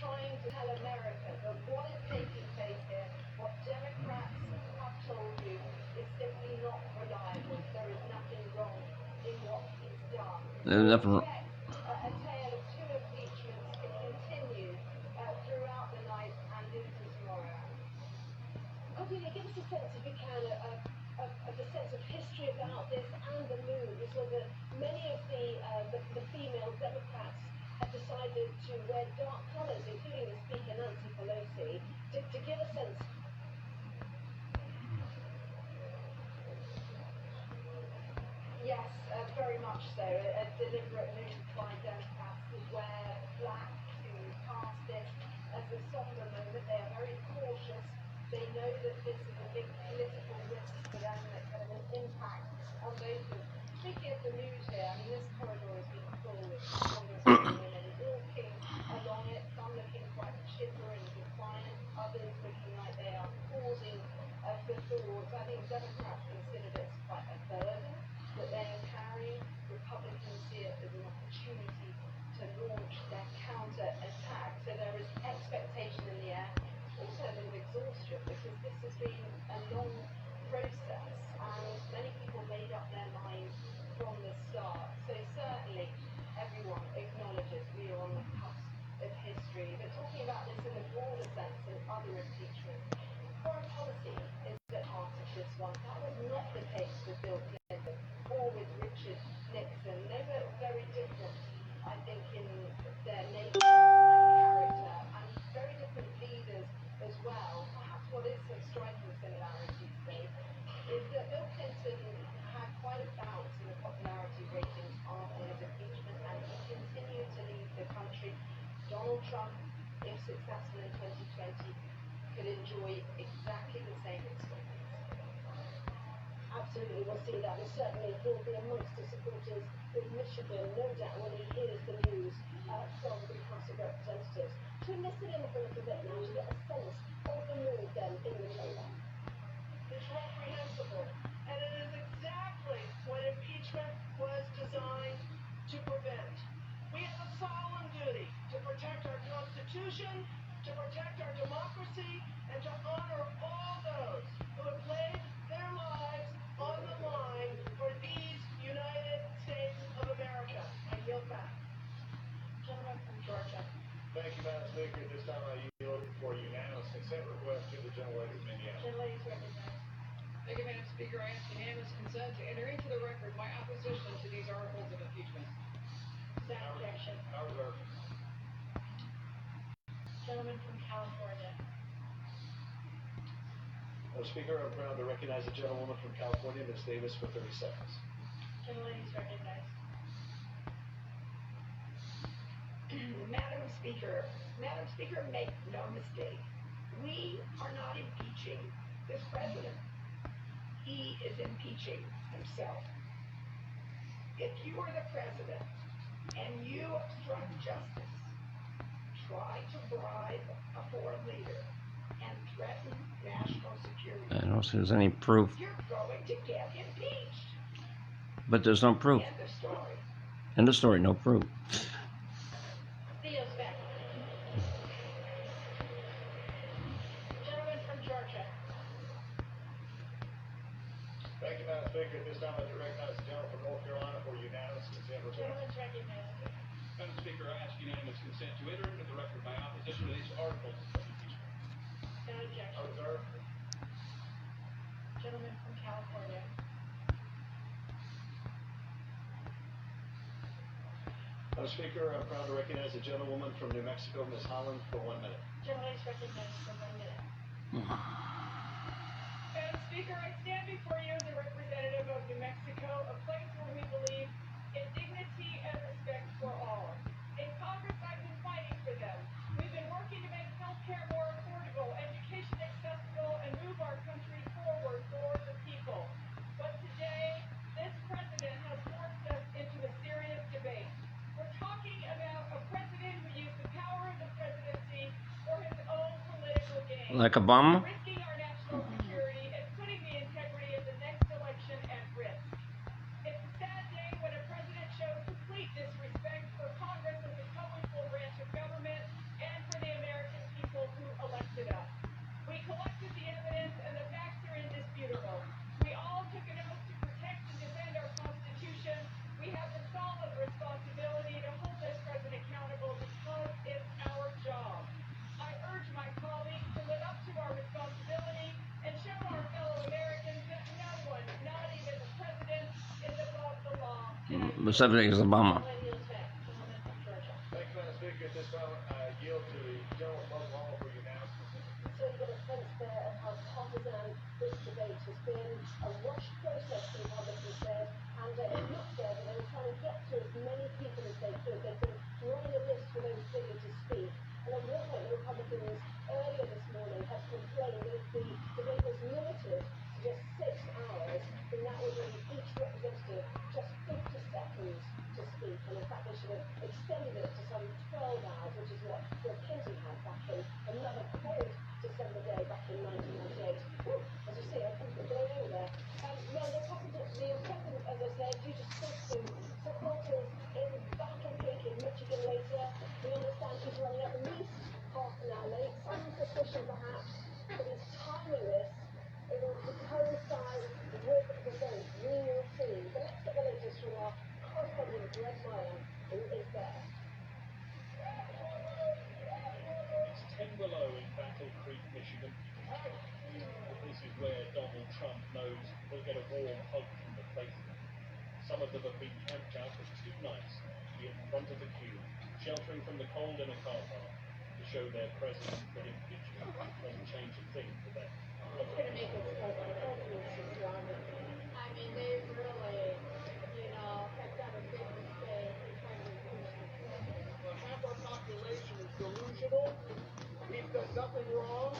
trying to tell America that what is taking place here, what Democrats have told you, is simply not reliable. There is nothing wrong in what he's done. There's nothing wrong. A tale of two impeachments to continue throughout the night and into tomorrow. Cordelia, give us a sense, if you can, of the sense of history about this and the mood, so that many of the female Democrats have decided to wear dark colours, including the Speaker, Nancy Pelosi, to give a sense. Yes, very much so. A deliberate move by Democrats to wear black to cast this as a somber moment. They are very cautious. They know that this is a big political risk for them that can have an impact on those. Speaking of the mood here, I mean, this corridor has been full with congressmen and women walking along it, some looking quite chipper and defiant, others looking like they are pausing for thought. I think Democrats consider this quite a burden that they are carrying. Republicans see it as an opportunity to launch their counter-attack. So there is expectation in the air, also a little exhaustion, because this has been a long process and many people made up their minds from the start. So certainly everyone acknowledges we are on the cusp of history. But talking about this in the broader sense and other impeachments, foreign policy is at the heart of this one. That was not the case with Bill Clinton or with Richard Nixon. They were very different, I think, in their nature and character, and very different leaders as well. Perhaps what is some striking similarities, though, is that Bill Clinton had quite a bout in the popularity ratings after his impeachment, and he continued to lead the country. Donald Trump, if successful in 2020, could enjoy exactly the same experience. Absolutely, we'll see that, and certainly he'll be amongst the supporters in Michigan, no doubt, when he hears the news from the House of Representatives. To listen in for a little bit now to get a sense of the mood then in the chamber. It's reprehensible, and it is exactly what impeachment was designed to prevent. We have a solemn duty to protect our Constitution, to protect our democracy, and to honor all those who have laid their lives on the line for these United States of America. I yield back. Gentleman from Georgia. Thank you, Madam Speaker. At this time, I yield for unanimous consent request to the gentlelady from Indiana. Gentlelady's recognized. Thank you, Madam Speaker. I ask unanimous consent to enter into the record my opposition to these articles of impeachment. Without objection. I reserve. Gentleman from California. Madam Speaker, I'm proud to recognize the gentlewoman from California, Ms. Davis, for 30 seconds. Gentlelady's recognized. Madam Speaker, make no mistake. We are not impeaching this president. He is impeaching himself. If you are the president and you obstruct justice, try to bribe a foreign leader, and threaten national security, I don't see there's any proof, you're going to get impeached. but there's no proof. End of story. End of story, no proof. Theo's back. Gentleman from Georgia. Thank you, Madam Speaker. At this time, I'd like to recognize the gentleman from North Carolina for unanimous consent request. Gentleman's recognized. Madam Speaker, I ask unanimous consent to enter into the record my opposition to these articles of impeachment. Without I objection. reserve. Gentleman from California. Madam Speaker, I'm proud to recognize the gentlewoman from New Mexico, Ms. Holland, for 1 minute. Gentleman's recognized for 1 minute. Madam Speaker, I stand before you as a representative of New Mexico, a place where we believe in dignity and respect for all. In Congress, I've been fighting for them. We've been working to make healthcare more affordable, education accessible, and move our country forward for the people. But today, this president has forced us into a serious debate. We're talking about a president who used the power of the presidency for his own political gain. Like a bum? Risking our national security and putting the integrity of the next election at risk. It's a sad day when a president shows complete disrespect for Congress as a co-equal branch of government and for the American subject is Obama. Thank you, Madam Speaker. At this moment, I yield to the General Public Hall for your announcements. So you've got a sense there of how partisan this debate has been. A rushed process, the Republicans said, and it looked there that they were trying to get to as many people as they could. They've been running a list for those willing to speak. And at one point, the Republicans earlier this morning had complained that if the debate was limited to just 6 hours, then that would leave each representative just 50 seconds to speak. And in fact, they should have extended it to some 12 hours, which is what Bill Clinton had back in another cold December day back in 1998. Whew, as you see, I think we're going over there. Well, the president, as I said, due to speak to supporters in Battle Creek in Michigan later. We understand he's running at least half an hour late. Some suspicion, perhaps, that he's timing this in order to coincide with the vote. We will see. But let's get the latest from our correspondent, Greg Meyer, who is there. It's 10 below in Battle Creek, Michigan. This is where Donald Trump knows he'll get a warm hug from the faithful. Some of them have been camped out for 2 nights in front of the queue, sheltering from the cold in a car park to show their president that impeachment doesn't change a thing for them. It's going to make it so I mean, they really, have done a big mistake in trying to impeach this president. Half our population is delusional. He's done nothing wrong.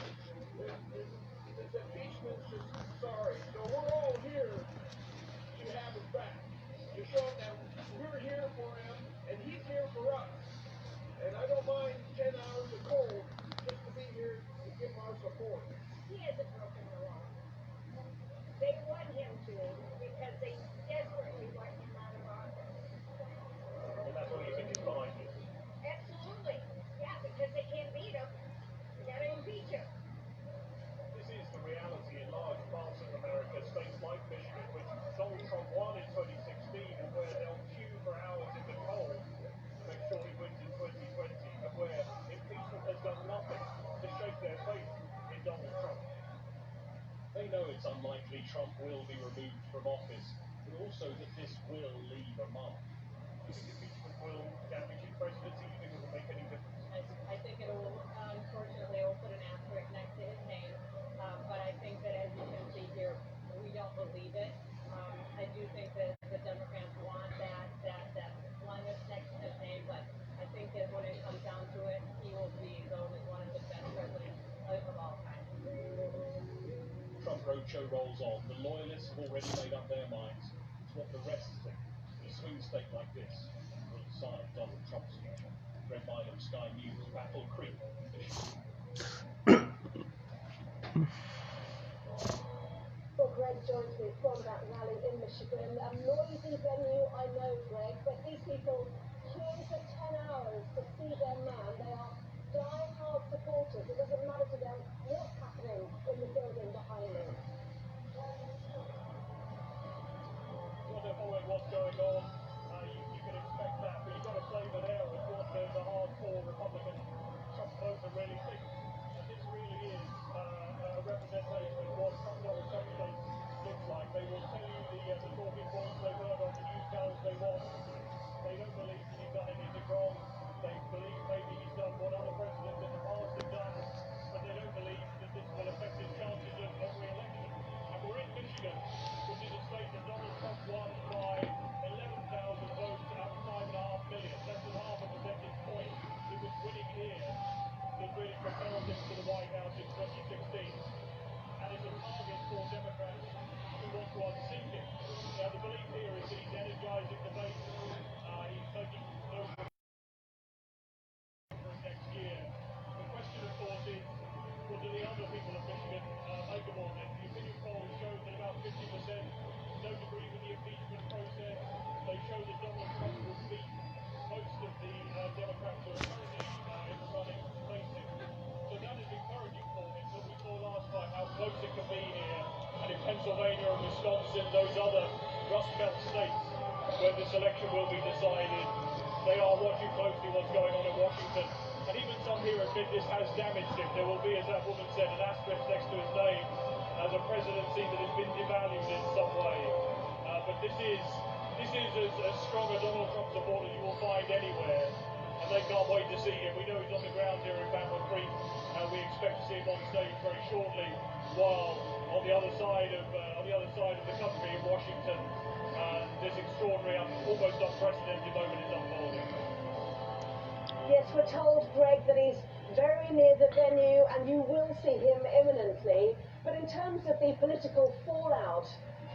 This impeachment's just sorry. So we're all here to have his back. To show him that we're here for him and he's here for us. And I don't mind 10 hours of cold just to be here to give him our support. He hasn't broken the law. They want him to because they desperately want him out of office. And that's what you think is behind this. Absolutely. Yeah, because they can't beat him. They gotta impeach him. This is the reality in large parts of America, states like Michigan, which Donald Trump won in 2016, and where they'll queue for hours in the cold to make sure he wins in 2020, and where impeachment has done nothing to shake their faith in Donald Trump. They know it's unlikely Trump will be removed from office, but also that this will leave a mark. Do you think impeachment will damage his presidency? Do you think it will make any difference? I think it'll, unfortunately, it'll put an asterisk next to his name. But I think that, as you can see here, we don't believe it. I do think that the Democrats want that blemish next to his name, but I think that when it comes down to it, he will be known as one of the best presidents of all time. Trump roadshow rolls on. The loyalists have already made up their minds. It's what the rest think. A swing state like this will decide Donald Trump's future. Greg Meyer, Sky News, Battle Creek, Michigan. Well, Greg joins me from that rally in Michigan. A noisy venue, I know, Greg, but these people queuing for 10 hours to see their man. They are die-hard supporters. It doesn't matter to them what's happening in the building behind me. Well, they're following what's going on. You can expect that, but you've got a flavour there of what the hardcore Republican Trump voter really thinks. And this really is a representation of what Donald Trump states looks like. They will tell you the talking points they've heard on the news channels they watch. They don't believe that he's done anything wrong. They believe maybe he's done what other presidents in the past have done, but they don't believe that this will affect his chances of re-election. And we're in Michigan, which is a state that Donald Trump won by 11,000 votes out of 5.5 million. Less than half a percentage point. It was winning here that really propelled him to the White House in 2016. And it's a target for Democrats who want to unseat him. Now, the belief here is that he's energizing the base. He's making those next year. The question, of course, is what do the other people of Michigan make of all this? The opinion polls show that about 50% don't agree with the impeachment process. They show that Donald Trump will beat most of the Democrats who are currently in the running to face him. So that is encouraging for him. But we saw last time how close it can be here. And in Pennsylvania and Wisconsin, those other Rust Belt states where this election will be decided, they are watching closely what's going on in Washington. And even some here admit this has damaged him. There will be, as that woman said, an asterisk next to his name as a presidency that has been devalued in some way. But this is This is as strong a Donald Trump supporter you will find anywhere, and they can't wait to see him. We know he's on the ground here in Battle Creek, and we expect to see him on stage very shortly. While on the other side of the country in Washington, this extraordinary, almost unprecedented moment is unfolding. Yes, we're told, Greg, that he's very near the venue and you will see him imminently. But in terms of the political fallout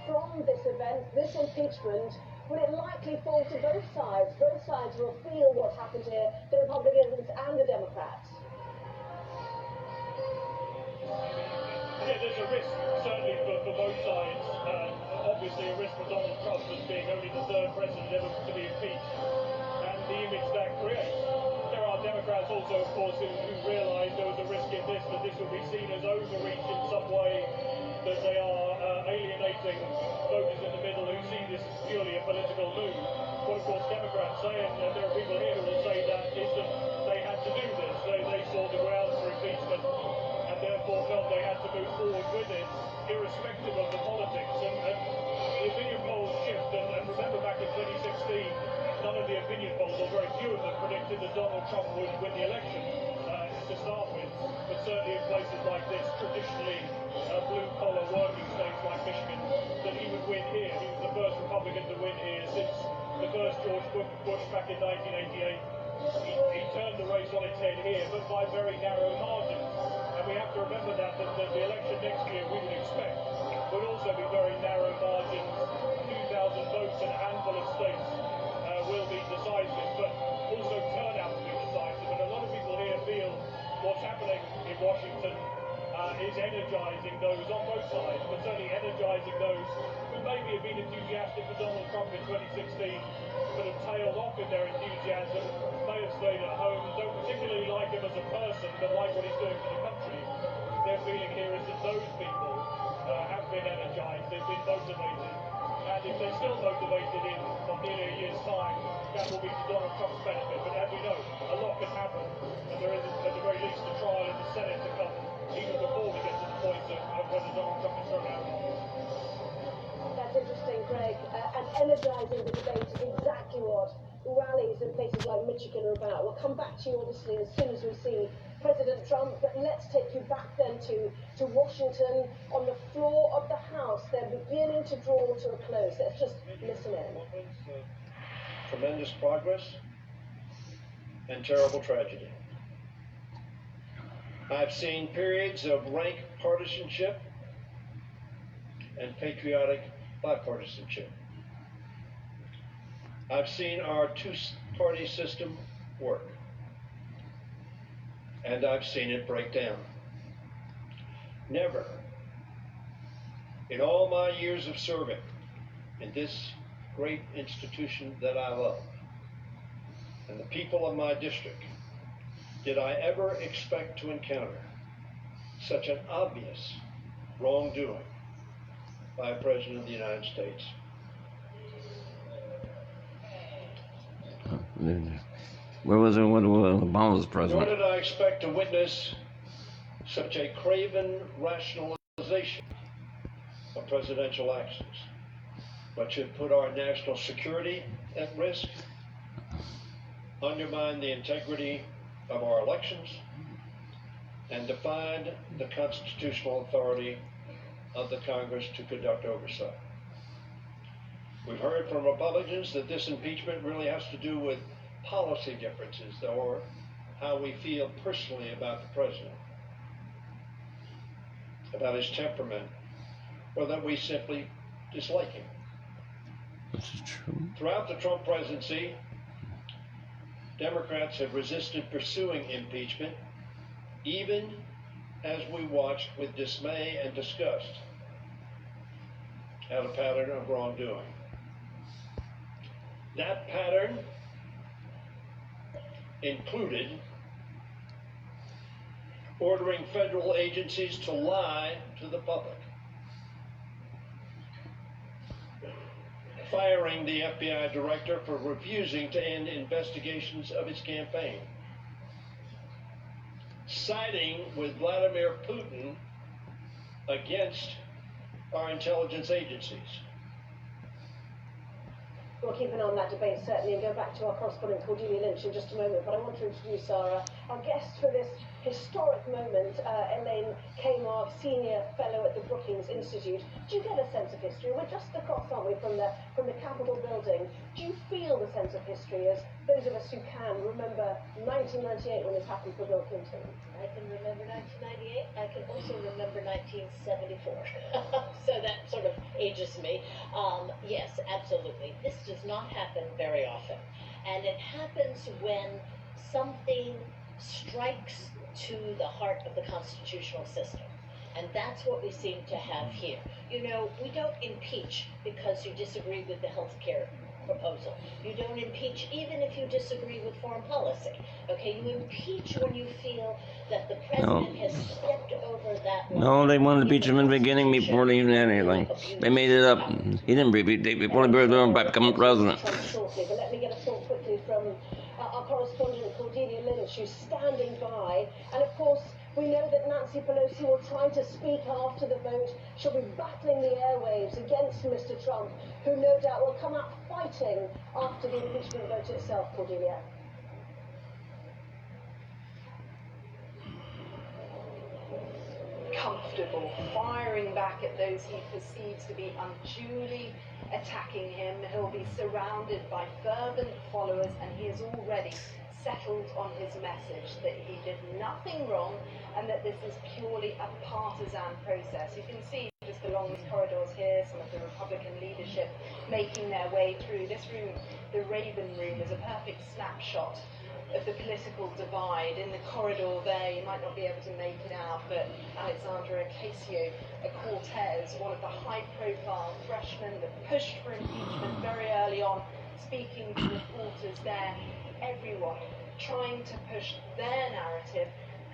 from this event, this impeachment, will it likely fall to both sides? Both sides will feel what's happened here, the Republicans and the Democrats. Yeah, there's a risk, certainly for both sides. Obviously, a risk for Donald Trump as being only the third president ever to be impeached, and the image that creates. There are Democrats also, of course, who realise there was a risk in this, that this will be seen as overreach in some way, that they are alienating voters in the middle who see this as purely a political move. What, of course, Democrats say, and there are people here who will say that, is that they had to do this. They saw the grounds for impeachment and therefore felt they had to move forward with it, irrespective of the politics. And the opinion polls shift, and remember back in 2016, none of the opinion polls, or very few of them, predicted that Donald Trump would win the election to start with. But certainly in places like this, traditionally blue-collar working states like Michigan, that he would win here. He was the first Republican to win here since the first George Bush back in 1988. He turned the race on its head here, but by very narrow margins. And we have to remember that the election next year, we would expect, would also be very narrow margins. 2,000 votes in a handful of states will be decisive, but also turnout will be decisive. And a lot of people here feel what's happening in Washington is energizing those on both sides, but certainly energizing those who maybe have been enthusiastic for Donald Trump in 2016, but have tailed off in their enthusiasm, may have stayed at home, don't particularly like him as a person, but like what he's doing for the country. Their feeling here is that those people have been energized, they've been motivated, and if they're still motivated in nearly a year's time, that will be to Donald Trump's benefit. But as we know, a lot can happen, and there is at the very least a trial in the Senate to come, even before we get to the point of whether Donald Trump is thrown out of office. That's interesting, Greg, and energising the debate is exactly what rallies in places like Michigan are about. We'll come back to you, obviously, as soon as we see President Trump, but let's take you back then to Washington. On the floor of the House, they're beginning to draw to a close. Let's just listen in. Tremendous progress and terrible tragedy. I've seen periods of rank partisanship and patriotic bipartisanship. I've seen our two-party system work, and I've seen it break down. Never, in all my years of serving in this great institution that I love, and the people of my district, did I ever expect to encounter such an obvious wrongdoing by a President of the United States. Where was it when Obama was president? Nor did I expect to witness such a craven rationalization of presidential actions, but should put our national security at risk, undermine the integrity of our elections, and define the constitutional authority of the Congress to conduct oversight. We've heard from Republicans that this impeachment really has to do with policy differences or how we feel personally about the president, about his temperament, or that we simply dislike him. This is true. Throughout the Trump presidency, Democrats have resisted pursuing impeachment, even as we watched with dismay and disgust at a pattern of wrongdoing. That pattern included ordering federal agencies to lie to the public, firing the FBI director for refusing to end investigations of his campaign, siding with Vladimir Putin against our intelligence agencies, We'll keep an eye on that debate, certainly, and go back to our correspondent Cordelia Lynch in just a moment. But I want to introduce our guest for this historic moment, Elaine Kmar, Senior Fellow at the Brookings Institute. Do you get a sense of history? We're just across, aren't we, from the Capitol building. Do you feel the sense of history, as those of us who can remember 1998 when this happened for Bill Clinton? I can remember 1998. I can also remember 1974. So that sort of ages me. Yes, absolutely. This does not happen very often. And it happens when something strikes to the heart of the constitutional system. And that's what we seem to have here. You know, we don't impeach because you disagree with the health care proposal. You don't impeach even if you disagree with foreign policy. Okay, you impeach when you feel that the president has stepped over that line. No, they wanted to impeach him in the beginning before they even had anything. They made it up. He didn't before they were by becoming president. Shortly, but let me get a thought quickly from our correspondent Cordelia Lynch, who's standing by. And of course, we know that Nancy Pelosi will try to speak after the vote. She'll be battling the airwaves against Mr. Trump, who no doubt will come out fighting after the impeachment vote itself, Cordelia. Comfortable, firing back at those he perceives to be unduly attacking him. He'll be surrounded by fervent followers, and he is already settled on his message that he did nothing wrong and that this is purely a partisan process. You can see just along these corridors here some of the Republican leadership making their way through. This room, the Raven Room, is a perfect snapshot of the political divide. In the corridor there, you might not be able to make it out, but Alexandra Ocasio-Cortez, one of the high-profile freshmen that pushed for impeachment very early on, speaking to reporters there, everyone trying to push their narrative.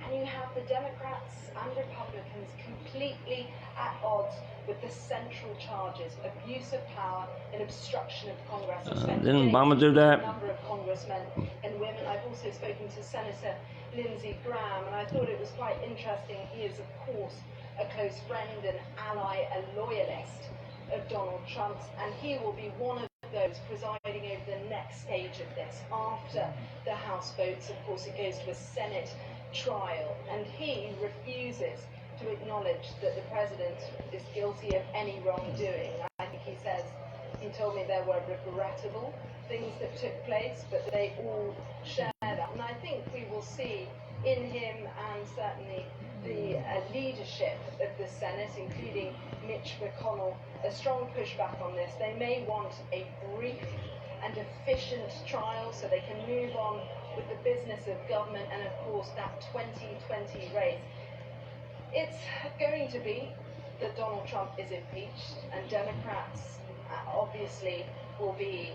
And you have the Democrats and Republicans completely at odds with the central charges: abuse of power and obstruction of Congress. Didn't Obama do that? A number of congressmen and women. I've also spoken to Senator Lindsey Graham, and I thought it was quite interesting. He is, of course, a close friend and ally, a loyalist of Donald Trump's, and he will be one of those presiding over the next stage of this. After the House votes, of course, it goes to a Senate trial, and he refuses to acknowledge that the president is guilty of any wrongdoing. I think he told me there were regrettable things that took place, but they all share that. And I think we will see in him, and certainly the leadership of the Senate, including Mitch McConnell, a strong pushback on this. They may want a brief and efficient trial so they can move on with the business of government and, of course, that 2020 race. It's going to be that Donald Trump is impeached, and Democrats obviously will be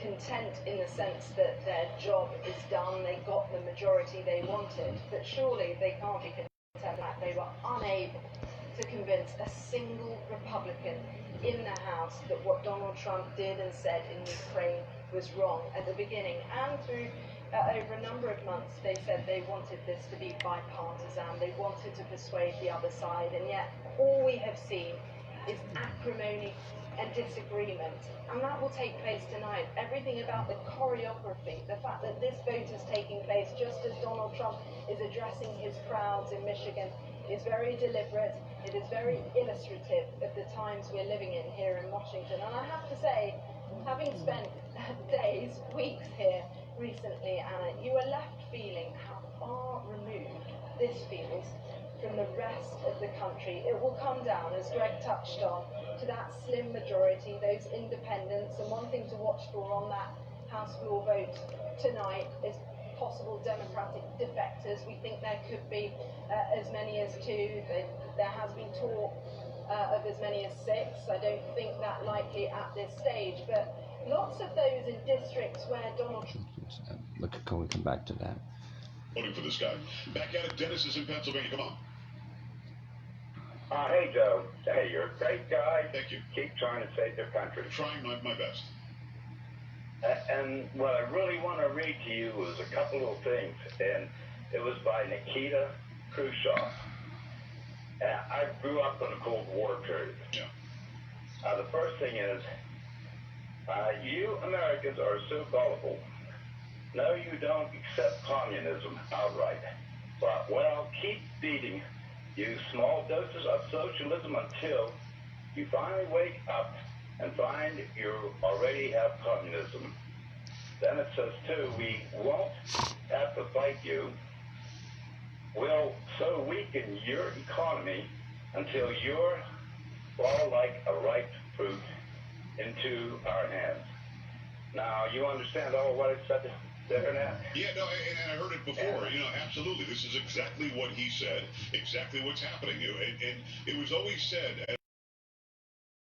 content in the sense that their job is done. They got the majority they wanted, but surely they can't be content that they were unable to convince a single Republican in the House that what Donald Trump did and said in Ukraine was wrong at the beginning. And through over a number of months, they said they wanted this to be bipartisan. They wanted to persuade the other side, and yet all we have seen is acrimony and disagreement, and that will take place tonight. Everything about the choreography, the fact that this vote is taking place just as Donald Trump is addressing his crowds in Michigan, is very deliberate. It is very illustrative of the times we're living in here in Washington. And I have to say, having spent days, weeks here recently, Anna, you are left feeling how far removed this feels from the rest of the country. It will come down, as Greg touched on, to that slim majority, those independents. And one thing to watch for on that House floor vote tonight is possible Democratic defectors. We think there could be as many as 2. There has been talk of as many as 6. I don't think that likely at this stage, but lots of those in districts where Donald Trump... Look, can we come back to that? Voting for this guy. Back at it, Dennis is in Pennsylvania. Come on. Hey, Joe. Hey, you're a great guy. Thank you. Keep trying to save the country. Trying my best. And what I really want to read to you was a couple of things, and it was by Nikita Khrushchev. I grew up in the Cold War period. Yeah. The first thing is, You Americans are so gullible. No, you don't accept communism outright. But, well, keep feeding you small doses of socialism until you finally wake up and find you already have communism. Then it says, too, we won't have to fight you. We'll so weaken your economy until you're fall like a ripe fruit into our hands. Now, you understand all what I said there now? Yeah, no, and I heard it before. You know, absolutely. This is exactly what he said, exactly what's happening. And it was always said,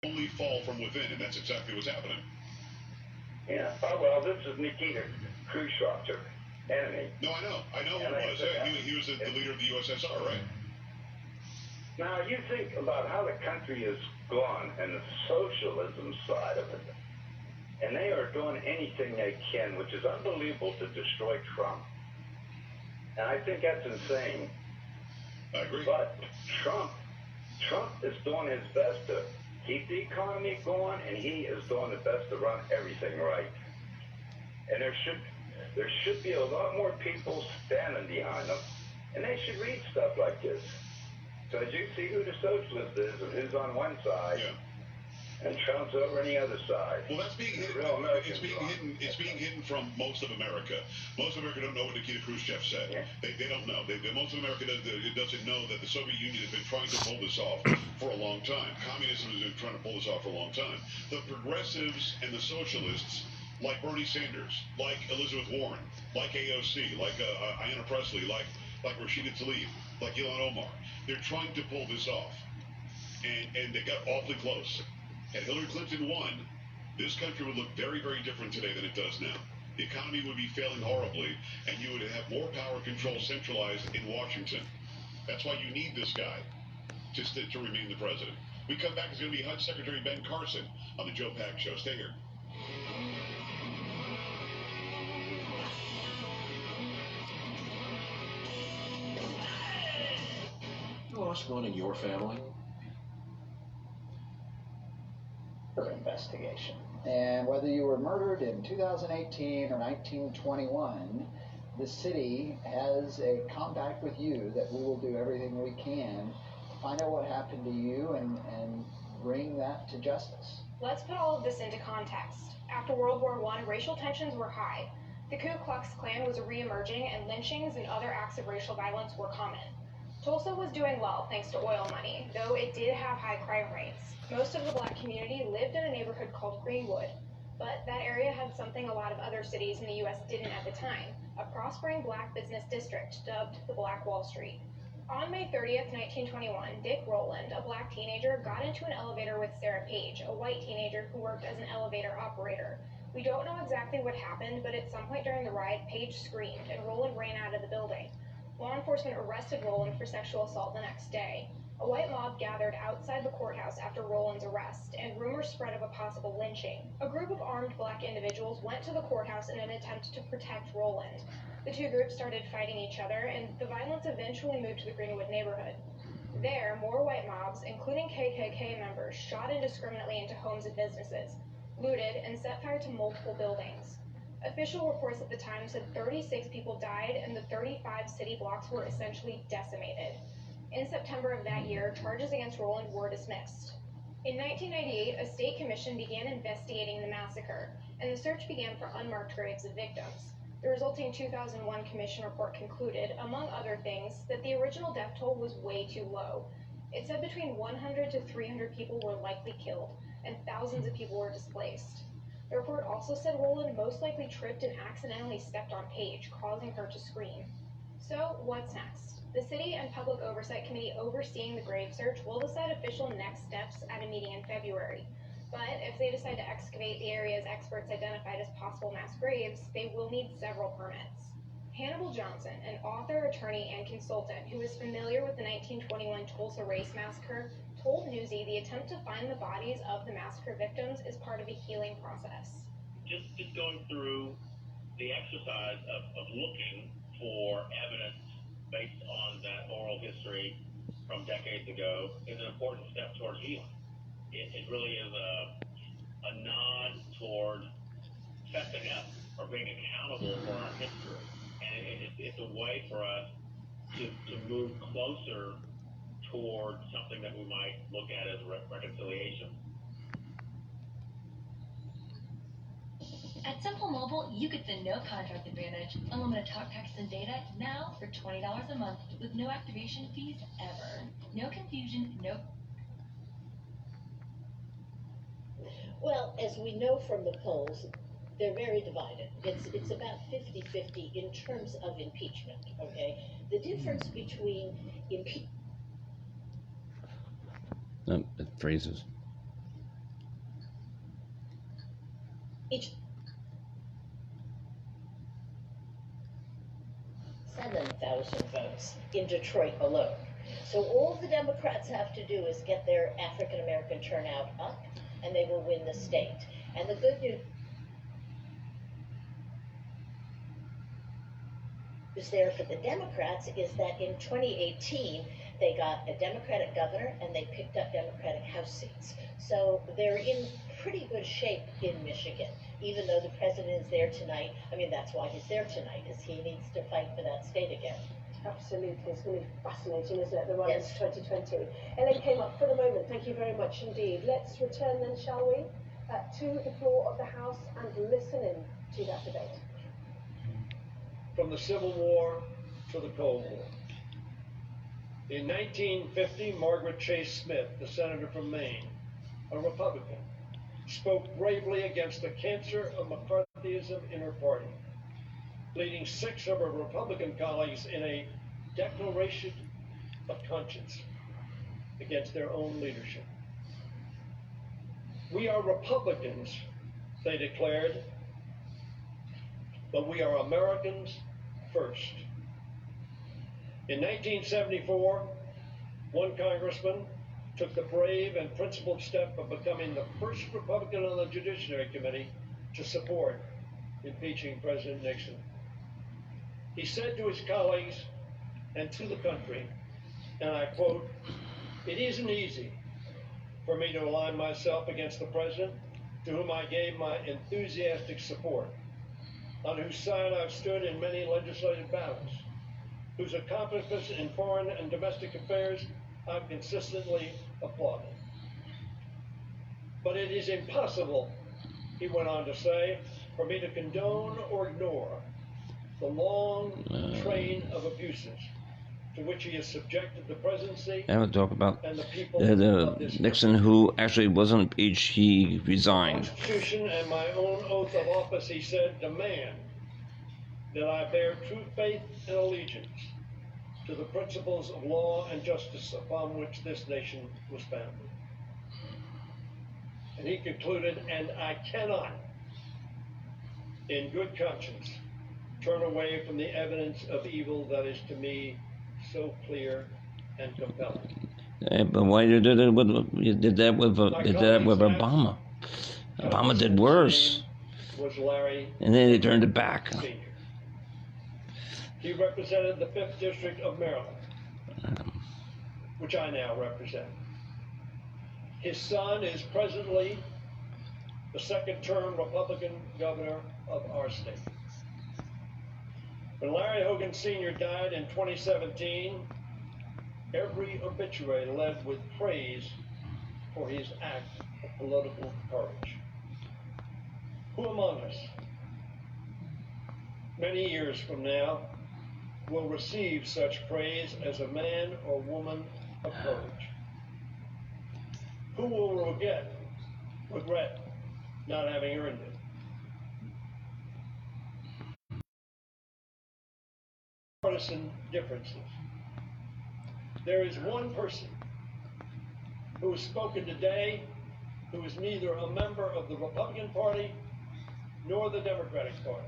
only fall from within, and that's exactly what's happening. Yeah. Oh, well, this is Nikita Khrushchev, enemy. No, I know who it was. Yeah, he was the leader of the USSR, right? Now, you think about how the country has gone and the socialism side of it. And they are doing anything they can, which is unbelievable, to destroy Trump. And I think that's insane. I agree. But Trump is doing his best to keep the economy going, and he is doing the best to run everything right. And there should be a lot more people standing behind them, and they should read stuff like this. Because you see who the socialist is and who's on one side. Yeah. And Trump's over on the other side. Well, that's being hidden. It's being hidden from most of America. Most of America don't know what Nikita Khrushchev said. Yeah. They don't know. Most of America doesn't know that the Soviet Union has been trying to pull this off for a long time. Communism has been trying to pull this off for a long time. The progressives and the socialists, like Bernie Sanders, like Elizabeth Warren, like AOC, like Ayanna Pressley, like Rashida Tlaib, like Ilhan Omar, they're trying to pull this off, and they got awfully close. Had Hillary Clinton won, this country would look very, very different today than it does now. The economy would be failing horribly, and you would have more power control centralized in Washington. That's why you need this guy to remain the president. We come back, it's going to be HUD Secretary Ben Carson on the Joe Pack Show. Stay here. What's going on in your family? Investigation. And whether you were murdered in 2018 or 1921, the city has a compact with you that we will do everything we can to find out what happened to you and bring that to justice. Let's put all of this into context. After World War I, racial tensions were high. The Ku Klux Klan was re-emerging, and lynchings and other acts of racial violence were common. Tulsa was doing well thanks to oil money, though it did have high crime rates. Most of the black community lived in a neighborhood called Greenwood, but that area had something a lot of other cities in the U.S. didn't at the time, a prospering black business district dubbed the Black Wall Street. On May 30th, 1921, Dick Rowland, a black teenager, got into an elevator with Sarah Page, a white teenager who worked as an elevator operator. We don't know exactly what happened, but at some point during the ride, Page screamed, and Rowland ran out of the building. Law enforcement arrested Rowland for sexual assault the next day. A white mob gathered outside the courthouse after Rowland's arrest, and rumors spread of a possible lynching. A group of armed black individuals went to the courthouse in an attempt to protect Rowland. The two groups started fighting each other, and the violence eventually moved to the Greenwood neighborhood. There, more white mobs, including KKK members, shot indiscriminately into homes and businesses, looted, and set fire to multiple buildings. Official reports at the time said 36 people died, and the 35 city blocks were essentially decimated. In September of that year, charges against Rowland were dismissed. In 1998, a state commission began investigating the massacre, and the search began for unmarked graves of victims. The resulting 2001 commission report concluded, among other things, that the original death toll was way too low. It said between 100 to 300 people were likely killed, and thousands of people were displaced. The report also said Rowland most likely tripped and accidentally stepped on Page, causing her to scream. So, what's next? The City and Public Oversight Committee overseeing the grave search will decide official next steps at a meeting in February. But if they decide to excavate the areas experts identified as possible mass graves, they will need several permits. Hannibal Johnson, an author, attorney, and consultant who is familiar with the 1921 Tulsa Race Massacre, told Newsy the attempt to find the bodies of the massacre victims is part of a healing process. Just going through the exercise of looking for evidence based on that oral history from decades ago is an important step towards healing. It really is a nod toward fessing up or being accountable for our history. And it's a way for us to move closer toward something that we might look at as reconciliation. At Simple Mobile, you get the no contract advantage. Unlimited talk, text, and data now for $20 a month with no activation fees ever. No confusion, no... Well, as we know from the polls, they're very divided. It's about 50-50 in terms of impeachment, okay? The difference between impeachment... No, it freezes. 7,000 votes in Detroit alone. So all the Democrats have to do is get their African American turnout up, and they will win the state. And the good news there for the Democrats is that in 2018, they got a Democratic governor and they picked up Democratic House seats. So they're in pretty good shape in Michigan, even though the president is there tonight. I mean, that's why he's there tonight, is he needs to fight for that state again. Absolutely. It's going to be fascinating, isn't it, the run Yes. into 2020. Ellen came up for the moment. Thank you very much indeed. Let's return then, shall we, to the floor of the House and listen in to that debate. From the Civil War to the Cold War. In 1950, Margaret Chase Smith, the senator from Maine, a Republican, spoke bravely against the cancer of McCarthyism in her party, leading 6 of her Republican colleagues in a declaration of conscience against their own leadership. We are Republicans, they declared, but we are Americans first. In 1974, one congressman took the brave and principled step of becoming the first Republican on the Judiciary Committee to support impeaching President Nixon. He said to his colleagues and to the country, and I quote, "It isn't easy for me to align myself against the president to whom I gave my enthusiastic support, on whose side I've stood in many legislative battles, whose accomplishments in foreign and domestic affairs I've consistently applauded. But it is impossible," he went on to say, "for me to condone or ignore the long train of abuses to which he has subjected the presidency I would talk about and the people the of this Nixon, who actually wasn't impeached. He resigned. The Constitution and my own oath of office, he said, demand that I bear true faith and allegiance to the principles of law and justice upon which this nation was founded. And he concluded, and I cannot, in good conscience, turn away from the evidence of evil that is to me so clear and compelling. But why you did it with Obama? Obama did worse, Was Larry and then they turned it back. Sr. He represented the 5th District of Maryland, which I now represent. His son is presently the 2nd-term Republican governor of our state. When Larry Hogan Sr. died in 2017, every obituary led with praise for his act of political courage. Who among us, many years from now, will receive such praise as a man or woman of courage? Who will regret not having earned it? Partisan differences. There is one person who has spoken today who is neither a member of the Republican Party nor the Democratic Party.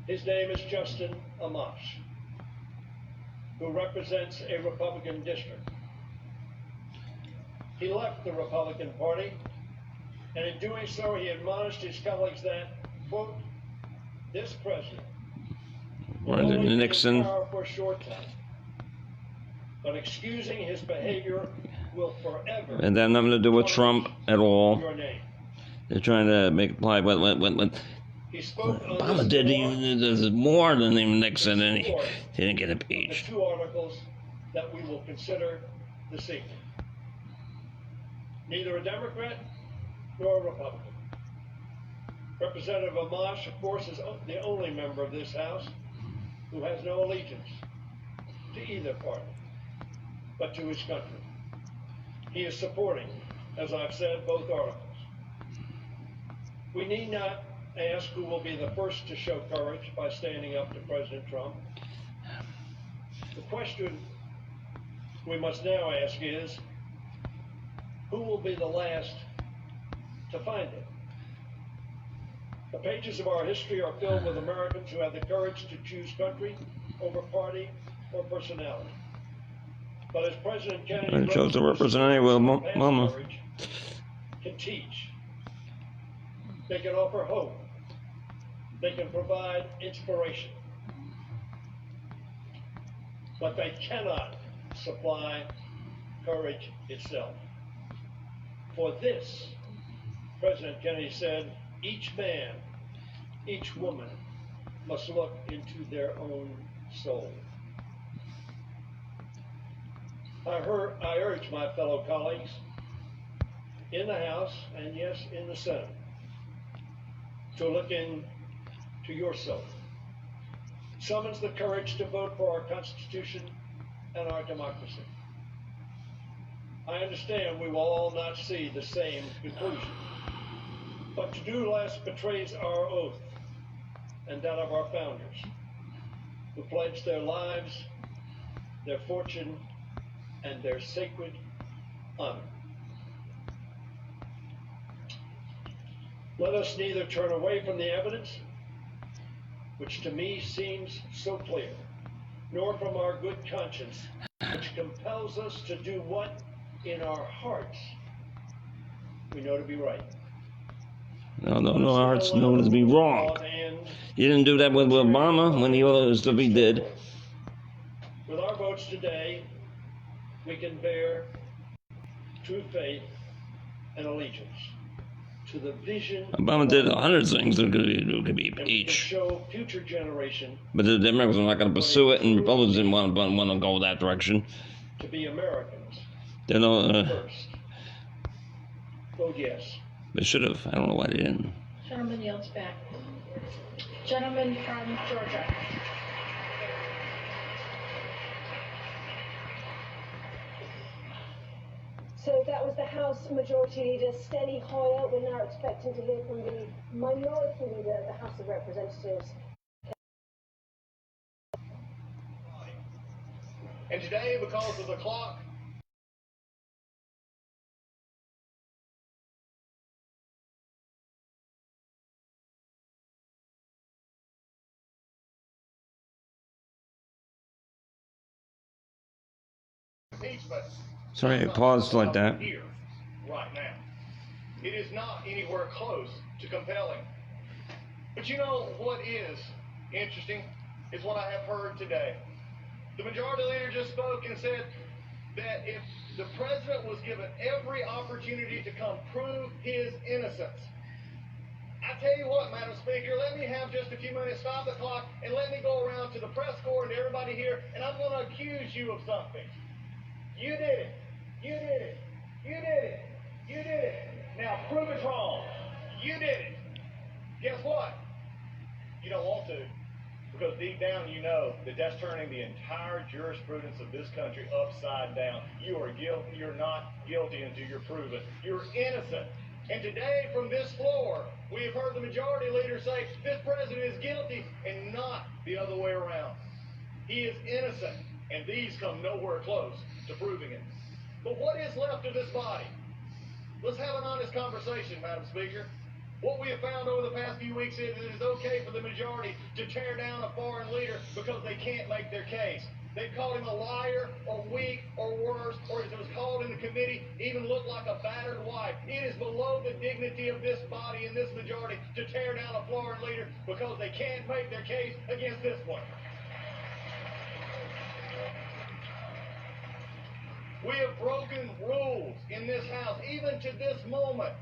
His name is Justin Amash, who represents a Republican district. He left the Republican Party, and in doing so, he admonished his colleagues that, quote, this president will only be in Nixon. power for a short time. But excusing his behavior will forever. And that had nothing to do with Trump at all. Your name. They're trying to make apply when He spoke on Obama this did floor even more than even Nixon, and he support didn't get of the impeached. 2 articles that we will consider this evening. Neither a Democrat nor a Republican. Representative Amash, of course, is the only member of this House who has no allegiance to either party, but to his country. He is supporting, as I've said, both articles. We need not ask who will be the first to show courage by standing up to President Trump. The question we must now ask is, who will be the last to find it? The pages of our history are filled with Americans who have the courage to choose country over party or personality. But as President Kennedy chose to represent Mama. Courage can teach. They can offer hope. They can provide inspiration. But they cannot supply courage itself. For this, President Kennedy said, each man, each woman must look into their own soul. I urge my fellow colleagues in the House and yes, in the Senate, to look into your soul. Summons the courage to vote for our Constitution and our democracy. I understand we will all not see the same conclusion, but to do less betrays our oath and that of our founders, who pledged their lives, their fortune, and their sacred honor. Let us neither turn away from the evidence, which to me seems so clear, nor from our good conscience, which compels us to do what in our hearts we know to be right. No, hearts know to be wrong. You didn't do that with Obama when he was to be dead. With our votes today, we can bear true faith and allegiance to the vision. Obama did 100 things that could be impeached. Show future generation. But the Democrats are not going to pursue it, and Republicans didn't want to go that direction. To be Americans. They don't. First. Vote yes. They should have. I don't know why they didn't. Gentleman yields back. Gentleman from Georgia. So that was the House Majority Leader, Steny Hoyer. We're now expecting to hear from the Minority Leader of the House of Representatives. And today, because of the clock, impeachment. Sorry, I paused like that. Here, right now. It is not anywhere close to compelling. But you know what is interesting is what I have heard today. The majority leader just spoke and said that if the president was given every opportunity to come prove his innocence, I tell you what, Madam Speaker, let me have just a few minutes, stop the clock, and let me go around to the press corps and to everybody here, and I'm going to accuse you of something. You did it. You did it. You did it. You did it. Now prove it's wrong. You did it. Guess what? You don't want to. Because deep down you know that that's turning the entire jurisprudence of this country upside down. You are guilty. You're not guilty until you're proven. You're innocent. And today from this floor, we have heard the majority leader say this president is guilty and not the other way around. He is innocent. And these come nowhere close to proving it. But what is left of this body? Let's have an honest conversation, Madam Speaker. What we have found over the past few weeks is it is okay for the majority to tear down a foreign leader because they can't make their case. They've called him a liar, or weak, or worse, or as it was called in the committee, even looked like a battered wife. It is below the dignity of this body and this majority to tear down a foreign leader because they can't make their case against this one. We have broken rules in this House, even to this moment.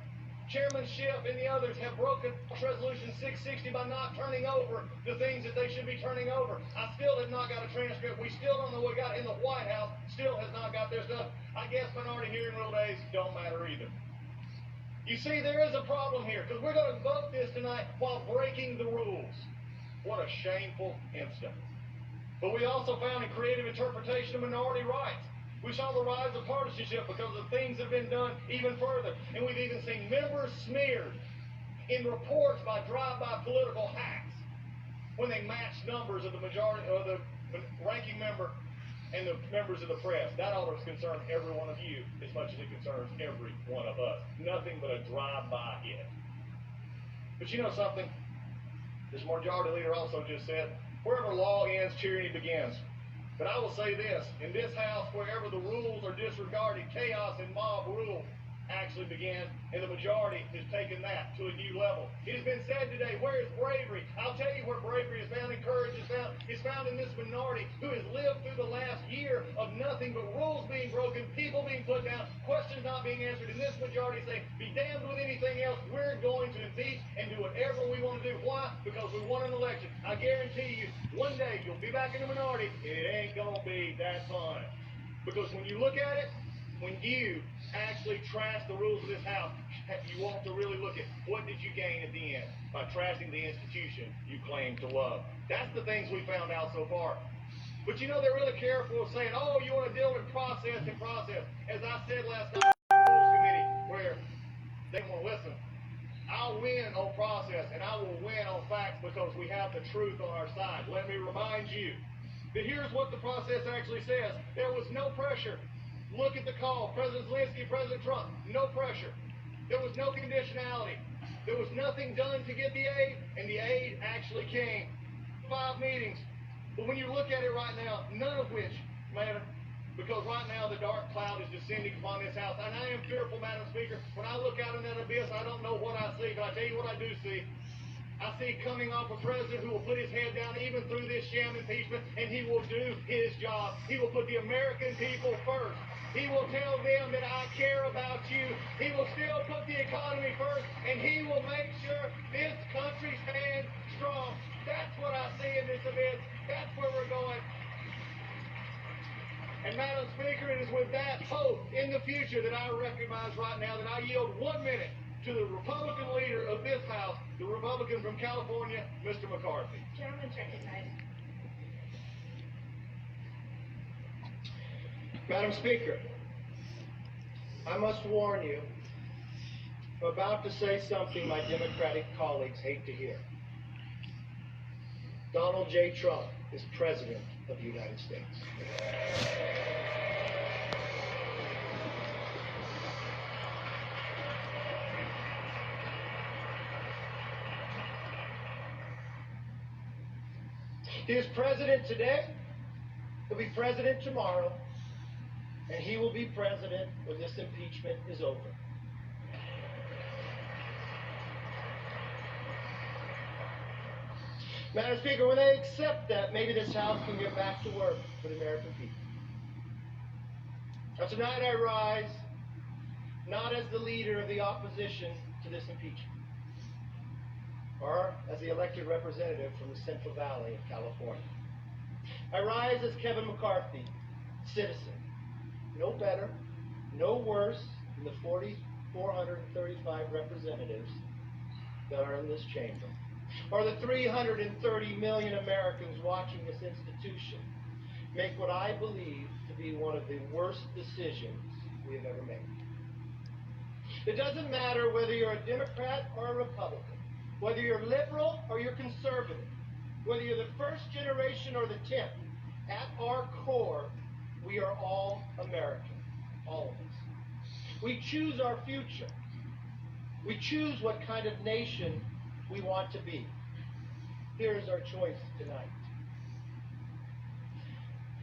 Chairmanship and the others have broken Resolution 660 by not turning over the things that they should be turning over. I still have not got a transcript. We still don't know what got in the White House. Still has not got their stuff. I guess minority hearing rule days don't matter either. You see, there is a problem here, because we're going to vote this tonight while breaking the rules. What a shameful incident. But we also found a creative interpretation of minority rights. We saw the rise of partisanship because of things that have been done even further. And we've even seen members smeared in reports by drive-by political hacks when they match numbers of the majority or the ranking member and the members of the press. That ought to concern every one of you as much as it concerns every one of us. Nothing but a drive-by hit. But you know something? This majority leader also just said, wherever law ends, tyranny begins. But I will say this, in this House, wherever the rules are disregarded, chaos and mob rule actually began, and the majority has taken that to a new level. It has been said today, where is bravery? I'll tell you where bravery is found and courage is found. It's found in this minority who has lived through the last year of nothing but rules being broken, people being put down, questions not being answered, and this majority saying, be damned with anything else, we're going to impeach and do whatever we want to do. Why? Because we won an election. I guarantee you, one day you'll be back in the minority, and it ain't going to be that fun. Because when you look at it, when you actually trash the rules of this House, you want to really look at what did you gain at the end by trashing the institution you claim to love. That's the things we found out so far. But you know, they're really careful of saying, oh, you want to deal with process and process. As I said last night in the Rules Committee, where they won't listen, I'll win on process and I will win on facts because we have the truth on our side. Let me remind you that here's what the process actually says. There was no pressure. Look at the call. President Zelensky, President Trump, no pressure. There was no conditionality. There was nothing done to get the aid, and the aid actually came. 5 meetings. But when you look at it right now, none of which matter, because right now the dark cloud is descending upon this House. And I am fearful, Madam Speaker. When I look out in that abyss, I don't know what I see, but I tell you what I do see. I see coming off a president who will put his head down even through this sham impeachment, and he will do his job. He will put the American people first. He will tell them that I care about you. He will still put the economy first, and he will make sure this country stands strong. That's what I see in this event. That's where we're going. And Madam Speaker, it is with that hope in the future that I recognize right now that I yield 1 minute to the Republican leader of this House, the Republican from California, Mr. McCarthy. Gentleman's recognized. Madam Speaker, I must warn you, I'm about to say something my Democratic colleagues hate to hear. Donald J. Trump is President of the United States. He is president today, he'll be president tomorrow, and he will be president when this impeachment is over. Madam Speaker, when they accept that, maybe this House can get back to work for the American people. Now tonight I rise, not as the leader of the opposition to this impeachment, or as the elected representative from the Central Valley of California. I rise as Kevin McCarthy, citizen, no better, no worse than the 4,435 representatives that are in this chamber, or the 330 million Americans watching this institution make what I believe to be one of the worst decisions we have ever made. It doesn't matter whether you're a Democrat or a Republican, whether you're liberal or you're conservative, whether you're the first generation or the 10th, at our core, we are all American, all of us. We choose our future. We choose what kind of nation we want to be. Here is our choice tonight.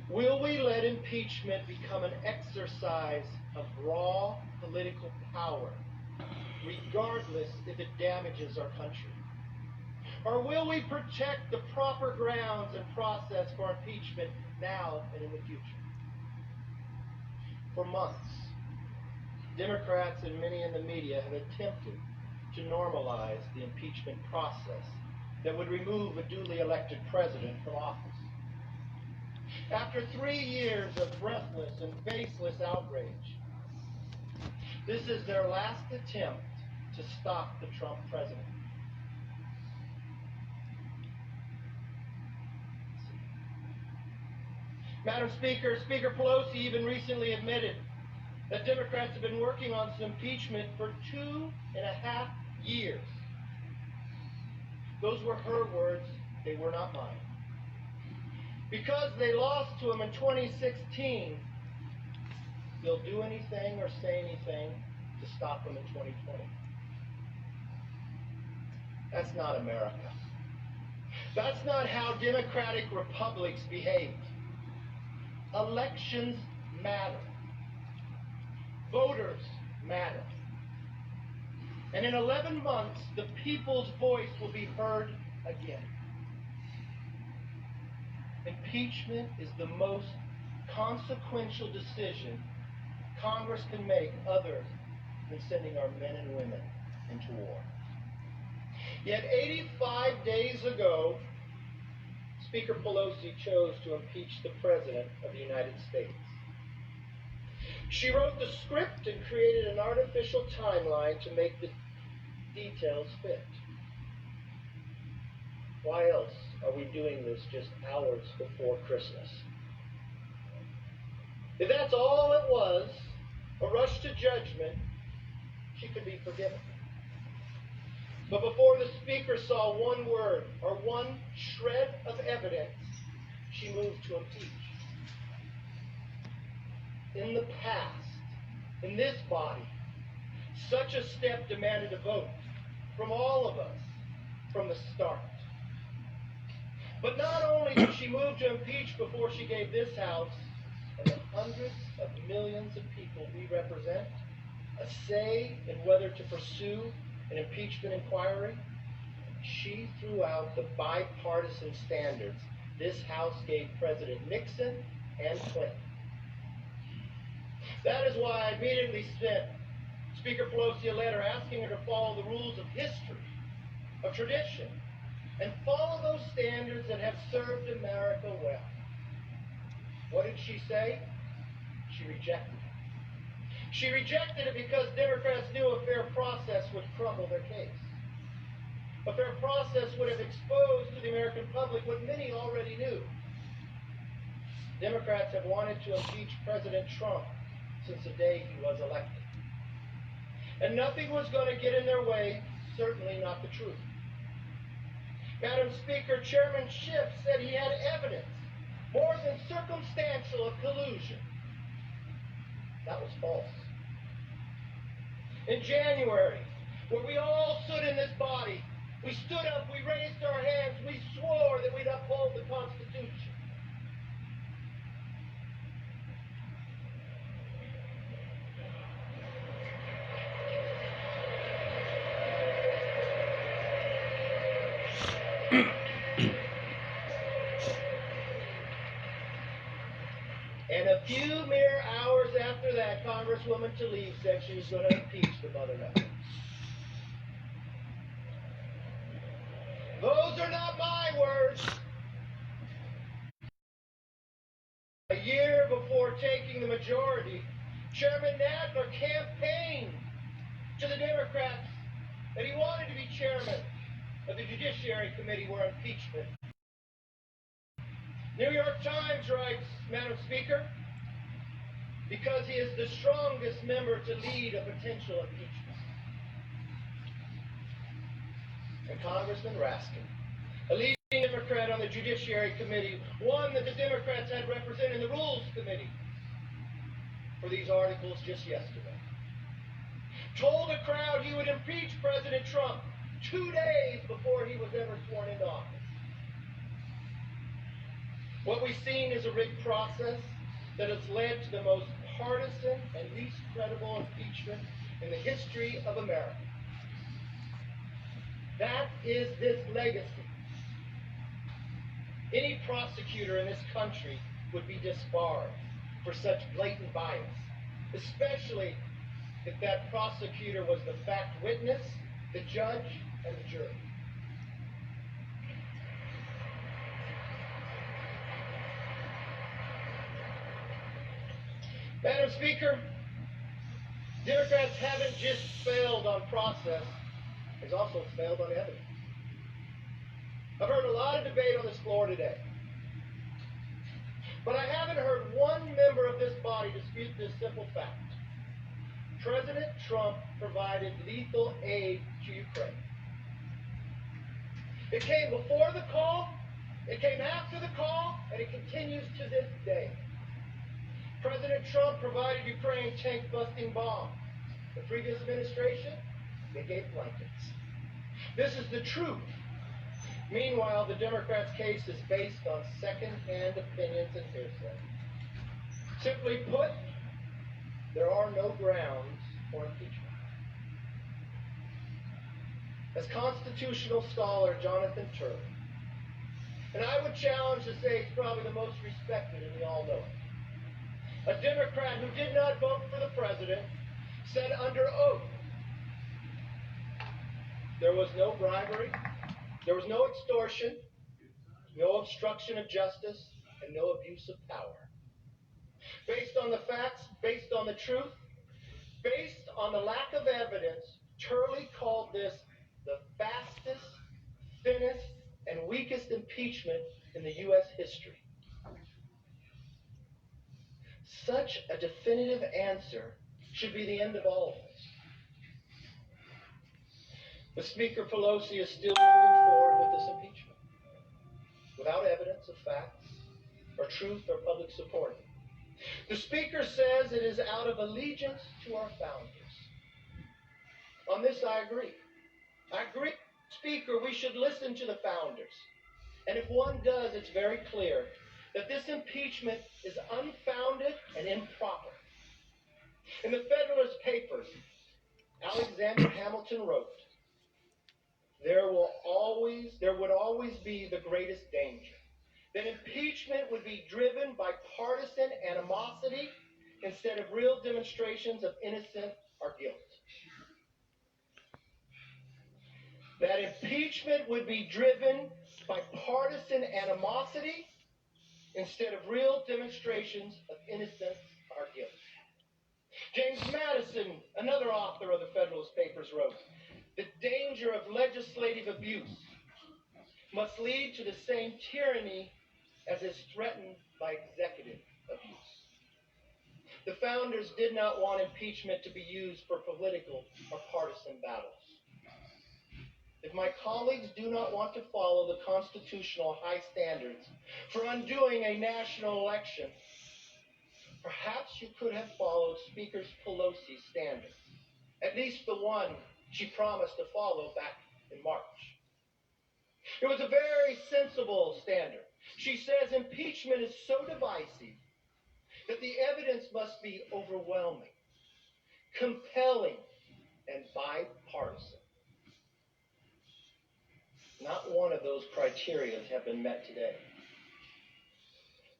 Will we let impeachment become an exercise of raw political power, regardless if it damages our country? Or will we protect the proper grounds and process for impeachment now and in the future? For months, Democrats and many in the media have attempted to normalize the impeachment process that would remove a duly elected president from office. After 3 years of breathless and faceless outrage, this is their last attempt to stop the Trump president. Madam Speaker, Speaker Pelosi even recently admitted that Democrats have been working on this impeachment for 2.5 years. Those were her words, they were not mine. Because they lost to him in 2016, they'll do anything or say anything to stop him in 2020. That's not America. That's not how democratic republics behave. Elections matter. Voters matter. And in 11 months, the people's voice will be heard again. Impeachment is the most consequential decision Congress can make other than sending our men and women into war. Yet 85 days ago, Speaker Pelosi chose to impeach the President of the United States. She wrote the script and created an artificial timeline to make the details fit. Why else are we doing this just hours before Christmas? If that's all it was, a rush to judgment, she could be forgiven. But before the Speaker saw one word or one shred of evidence, she moved to impeach. In the past, in this body, such a step demanded a vote from all of us from the start. But not only did she move to impeach before she gave this House and the hundreds of millions of people we represent a say in whether to pursue an impeachment inquiry, she threw out the bipartisan standards this House gave President Nixon and Clinton. That is why I immediately sent Speaker Pelosi a letter asking her to follow the rules of history, of tradition, and follow those standards that have served America well. What did she say? She rejected it. She rejected it because Democrats knew a fair process would crumble their case. A fair process would have exposed to the American public what many already knew. Democrats have wanted to impeach President Trump since the day he was elected. And nothing was going to get in their way, certainly not the truth. Madam Speaker, Chairman Schiff said he had evidence, more than circumstantial, of collusion. That was false. In January, when we all stood in this body, we stood up, we raised our hands, we swore that we'd uphold the Constitution. And a few mere hours after that, Congresswoman Tlaib said she was going to impeach the mother effer. Those are not my words. A year before taking the majority, Chairman Nadler campaigned to the Democrats that he wanted to be chairman of the Judiciary Committee where impeachment. New York Times writes, Madam Speaker, because he is the strongest member to lead a potential impeachment. And Congressman Raskin, a leading Democrat on the Judiciary Committee, one that the Democrats had represented in the Rules Committee for these articles just yesterday, told a crowd he would impeach President Trump 2 days before he was ever sworn into office. What we've seen is a rigged process that has led to the most partisan and least credible impeachment in the history of America. That is this legacy. Any prosecutor in this country would be disbarred for such blatant bias. especially if that prosecutor was the fact witness, the judge, and the jury. Madam Speaker, Democrats haven't just failed on process, they've also failed on evidence. I've heard a lot of debate on this floor today, but I haven't heard one member of this body dispute this simple fact. President Trump provided lethal aid to Ukraine. It came before the call, it came after the call, and it continues to this day. President Trump provided Ukraine tank-busting bombs. The previous administration, they gave blankets. This is the truth. Meanwhile, the Democrats' case is based on second-hand opinions and hearsay. Simply put, there are no grounds for impeachment. As constitutional scholar Jonathan Turley, and I would challenge to say he's probably the most respected, and we all know it, a Democrat who did not vote for the president, said under oath, there was no bribery, there was no extortion, no obstruction of justice, and no abuse of power. Based on the facts, based on the truth, based on the lack of evidence, Turley called this the fastest, thinnest, and weakest impeachment in the U.S. history. Such a definitive answer should be the end of all of this. But Speaker Pelosi is still moving forward with this impeachment, without evidence of facts, or truth, or public support. The Speaker says it is out of allegiance to our founders. On this, I agree. I agree, Speaker, we should listen to the founders. And if one does, it's very clear that this impeachment is unfounded and improper. In the Federalist Papers, Alexander Hamilton wrote, there would always be the greatest danger, that impeachment would be driven by partisan animosity instead of real demonstrations of innocence or guilt. That impeachment would be driven by partisan animosity instead of real demonstrations of innocence or guilt. James Madison, another author of the Federalist Papers, wrote, the danger of legislative abuse must lead to the same tyranny as is threatened by executive abuse. The founders did not want impeachment to be used for political or partisan battles. If my colleagues do not want to follow the constitutional high standards for undoing a national election, perhaps you could have followed Speaker Pelosi's standards, at least the one she promised to follow back in March. It was a very sensible standard. She says impeachment is so divisive that the evidence must be overwhelming, compelling, and bipartisan. Not one of those criteria have been met today.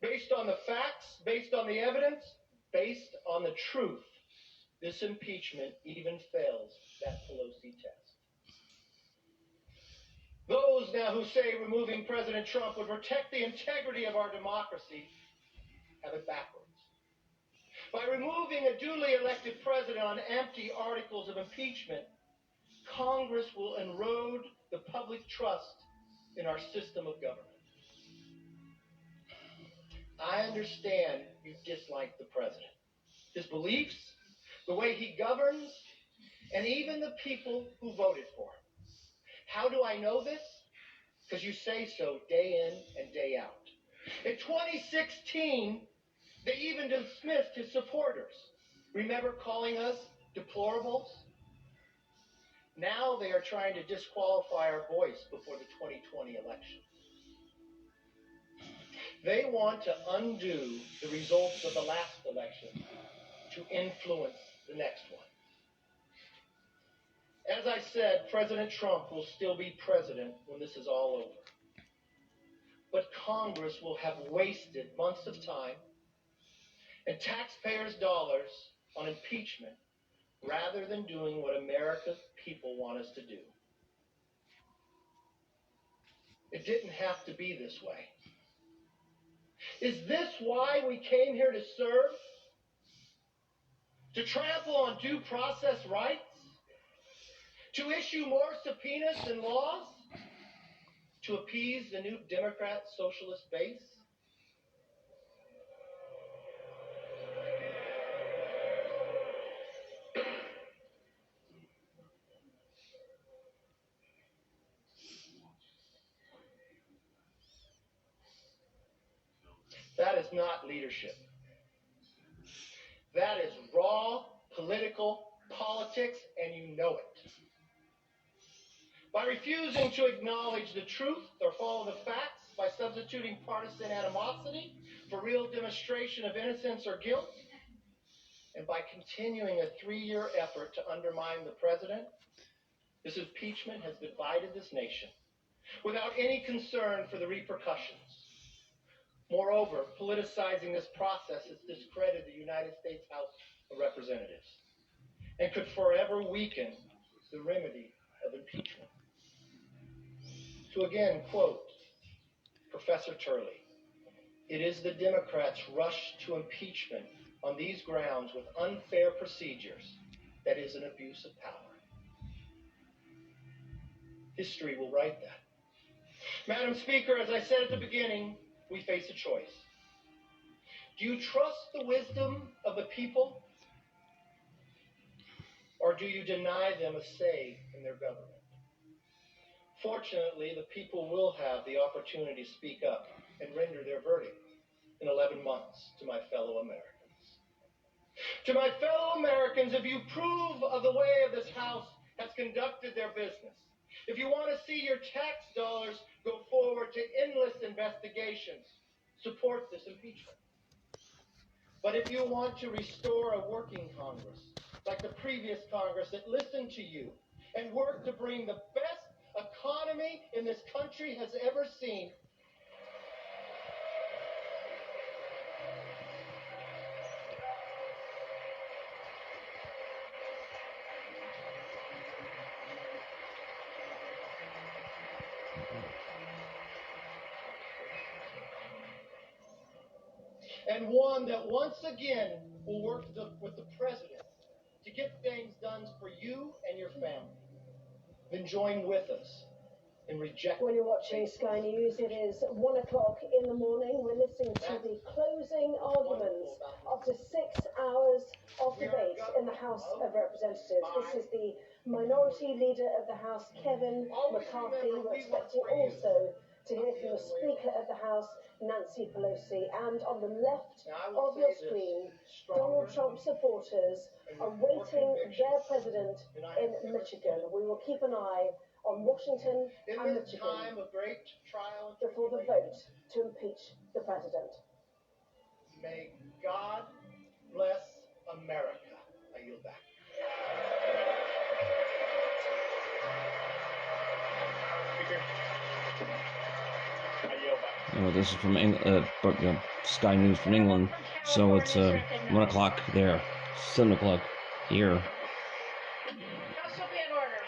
Based on the facts, based on the evidence, based on the truth, this impeachment even fails that Pelosi test. Those now who say removing President Trump would protect the integrity of our democracy have it backwards. By removing a duly elected president on empty articles of impeachment, Congress will erode the public trust in our system of government. I understand you dislike the president, his beliefs, the way he governs, and even the people who voted for him. How do I know this? Because you say so day in and day out. In 2016, they even dismissed his supporters. Remember calling us deplorables? Now they are trying to disqualify our voice before the 2020 election. They want to undo the results of the last election to influence the next one. As I said, President Trump will still be president when this is all over. But Congress will have wasted months of time and taxpayers' dollars on impeachment rather than doing what America's people want us to do. It didn't have to be this way. Is this why we came here to serve? To trample on due process rights? To issue more subpoenas and laws? To appease the new Democrat socialist base? That is not leadership. That is raw political politics, and you know it. By refusing to acknowledge the truth or follow the facts, by substituting partisan animosity for real demonstration of innocence or guilt, and by continuing a 3-year effort to undermine the president, this impeachment has divided this nation without any concern for the repercussions. Moreover, politicizing this process has discredited the United States House of Representatives and could forever weaken the remedy of impeachment. To again quote Professor Turley, "It is the Democrats' rush to impeachment on these grounds with unfair procedures that is an abuse of power." History will write that. Madam Speaker, as I said at the beginning, we face a choice. Do you trust the wisdom of the people, or do you deny them a say in their government? Fortunately, the people will have the opportunity to speak up and render their verdict in 11 months to my fellow Americans. To my fellow Americans, if you approve of the way of this House has conducted their business, if you want to see your tax dollars go forward to endless investigations, support this impeachment. But if you want to restore a working Congress, like the previous Congress that listened to you and worked to bring the best economy in this country has ever seen, and one that once again will work with the president to get things done for you and your family, then join with us in rejecting. When you're watching Sky News, it is 1 o'clock in the morning. We're listening to the closing arguments after 6 hours of debate in the House of Representatives. This is the minority leader of the House, Kevin McCarthy. We're expecting also to hear from the Speaker of the House, Nancy Pelosi. And on the left of your screen, Donald Trump supporters awaiting their president in Michigan. We will keep an eye on Washington and Michigan before the vote to impeach the president. May God bless America. I yield back. Speaker, I yield back. Oh, this is from Sky News from England, so it's 1 o'clock there, 7 o'clock here. House will be in order.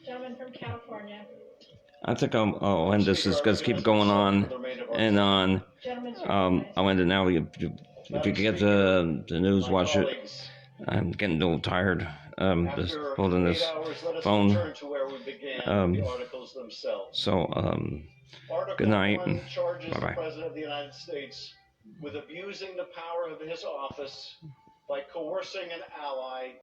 Gentleman from California. I think I'll end this. Let's keep going on and on. I'll end it now. If you can get the news, watch it. I'm getting a little tired. Just holding this phone. Good night. Charges Bye-bye. the President of the United States with abusing the power of his office by coercing an ally